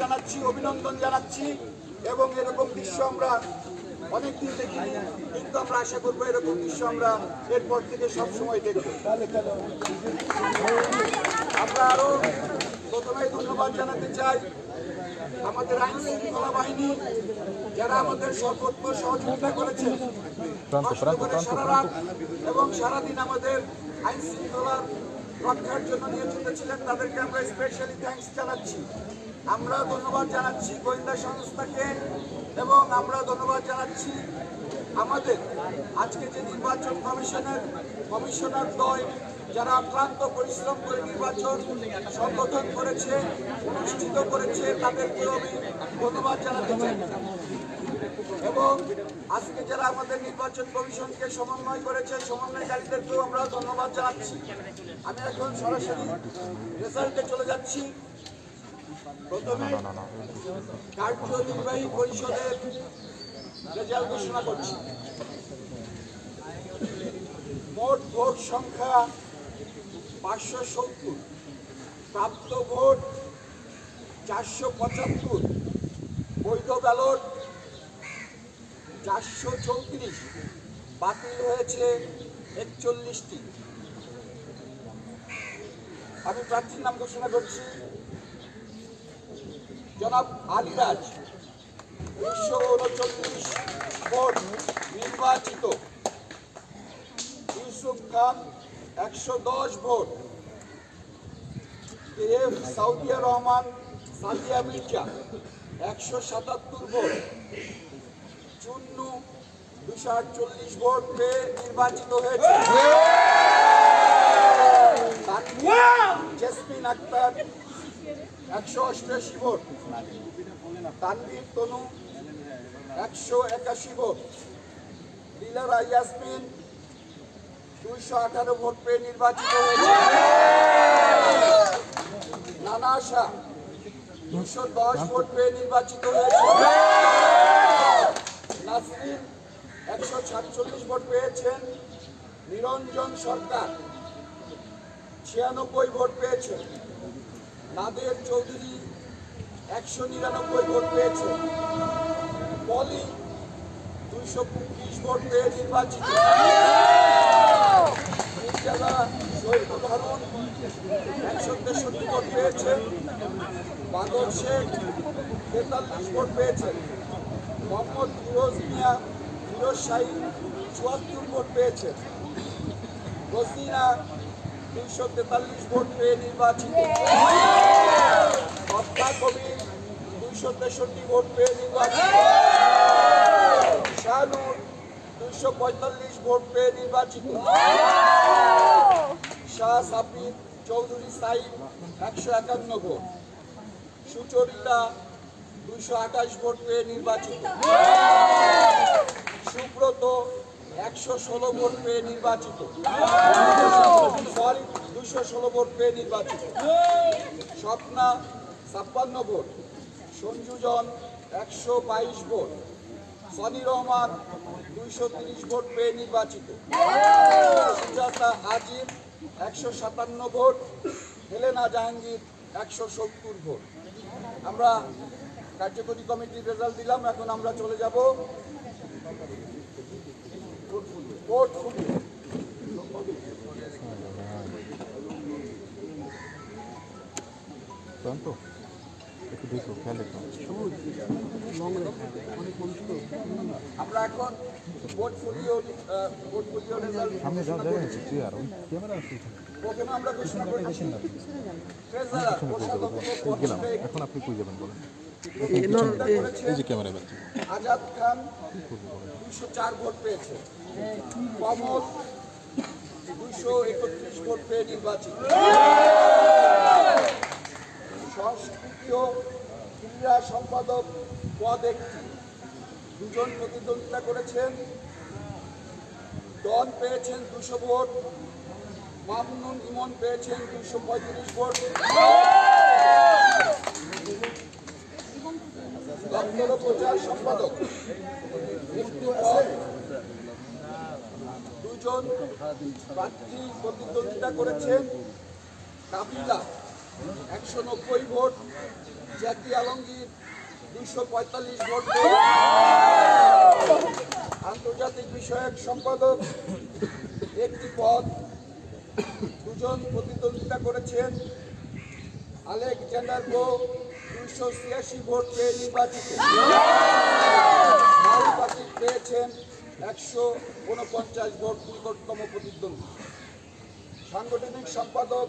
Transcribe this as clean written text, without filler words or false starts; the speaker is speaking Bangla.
জানাচ্ছি, অভিনন্দন জানাচ্ছি। এবং এরকম দৃশ্য আমরা অনেকদিন দেখিনি, কিন্তু আমরা আশা করবো এরকম দৃশ্য আমরা এরপর থেকে সবসময় দেখবো। আমরা আরো প্রথমেই ধন্যবাদ জানাতে চাই আমাদের আইন শৃঙ্খলা বাহিনী, যারা আমাদের সর্বোচ্চ সহযোগিতা করেছেন সারা রাত এবং সারাদিন আমাদের আইন শৃঙ্খলার রক্ষার জন্য নিয়োজিত ছিলেন। তাদেরকে আমরা স্পেশালি থ্যাঙ্কস জানাচ্ছি। আমরা ধন্যবাদ জানাচ্ছি গোয়েন্দা সংস্থাকে এবং আমরা ধন্যবাদ জানাচ্ছি আমাদের আজকে যে নির্বাচন কমিশনের কমিশনার দ্বয়, যারা ক্লান্ত পরিশ্রম করে নির্বাচন সংগঠন করেছে, অনুষ্ঠিত করেছে, তাদেরকেও আমি ধন্যবাদ জানাতে চাই। এবং আজকে যারা আমাদের নির্বাচন কমিশনকে সমন্বয় করেছে, সমন্বয়কারীদেরকেও আমরা ধন্যবাদ জানাচ্ছি। আমি এখন সরাসরি রেজাল্টে চলে যাচ্ছি। প্রথমে কার্যনির্বাহী পরিষদের রেজাল্ট ঘোষণা করছি। মোট ভোট সংখ্যা 570, প্রাপ্ত ভোট 475, বৈধ ব্যালট 434, বাতিল হয়েছে 41টি। আমি প্রার্থীর নাম ঘোষণা করছি। জনাব আলিরাজ 239 ভোট নির্বাচিত। Yusuf Khan 110 vote. KF Saudia Rahman Sadia Mirza 177 vote. Chunnu 248 vote পেয়ে নির্বাচিত হয়েছে। Jesmin Akter 188 vote. Tanvir Tanu 181 vote. Dilara Yasmin 218 vote পেয়ে নির্বাচিত হয়েছে। নানা আশা 210 ভোট পেয়ে নির্বাচিত হয়েছে। নাসরিন 147 ভোট পেয়েছেন। নিরঞ্জন সরকার 96 ভোট পেয়েছেন। নাদের চৌধুরী 199 ভোট পেয়েছে। পলি 225 ভোট পেয়ে নির্বাচিত। মির্জাদা শহীদুল হারুন 163 ভোট পেয়েছেন। বাদল শেখ 43 ভোট পেয়েছেন। মোহাম্মদ ফিরোজ মিয়া ফিরোজ শাহী 74 ভোট পেয়েছেন। রসিনা 243 ভোট পেয়ে নির্বাচিত। সত্তা কবির 263 ভোট পেয়ে নির্বাচিত। শাহনুর 245 ভোট পেয়ে নির্বাচিত। শাহ সাবির চৌধুরী সাইদ 151 ভোট। সুচরিতা 228 ভোট পেয়ে নির্বাচিত। সুব্রত 116 ভোট পেয়ে নির্বাচিত। 216 ভোট পেয়ে নির্বাচিত। Swapna 56 vote. Sanjujan 122 vote. Soni Rahman 230 vote পেয়ে নির্বাচিত। Sujata Ajib 157 vote. Helena Jahangir 170 vote. আমরা কার্যকরী কমিটির রেজাল্ট দিলাম। এখন আমরা চলে যাব পোর্টফোলিও। আমরা এখন পোর্টফোলিও রেজাল্ট প্রথমে আমরা ঘোষণা করছি ট্রেজারার এখন আপনি কই যাবেন বলেন। আজাদ খান 204 ভোট পেয়েছে। কমল 231 ভোট পেয়ে নির্বাচিত। সংস্কৃতি ও ক্রীড়া সম্পাদক পদ একটি, 2 জন প্রতিদ্বন্দ্বিতা করেছেন। ডন পেয়েছেন 200 ভোট। মামুনুন ইমন পেয়েছেন 235 ভোট। দপ্তর ও প্রচার সম্পাদক 2 জন প্রার্থী প্রতিদ্বন্দ্বিতা করেছেন। কাবিলা 190 ভোট, জাকি আলমগীর 245 ভোট পেয়ে আন্তর্জাতিক বিষয়ক সম্পাদক একটি পদ, 2 জন প্রতিদ্বন্দ্বিতা করেছেন। আলেকজান্ডার গো 286 ভোট পেয়ে নির্বাচিত। নির্বাচিত পেয়েছেন 149 ভোট, নিকটতম প্রতিদ্বন্দ্বী। সাংগঠনিক সম্পাদক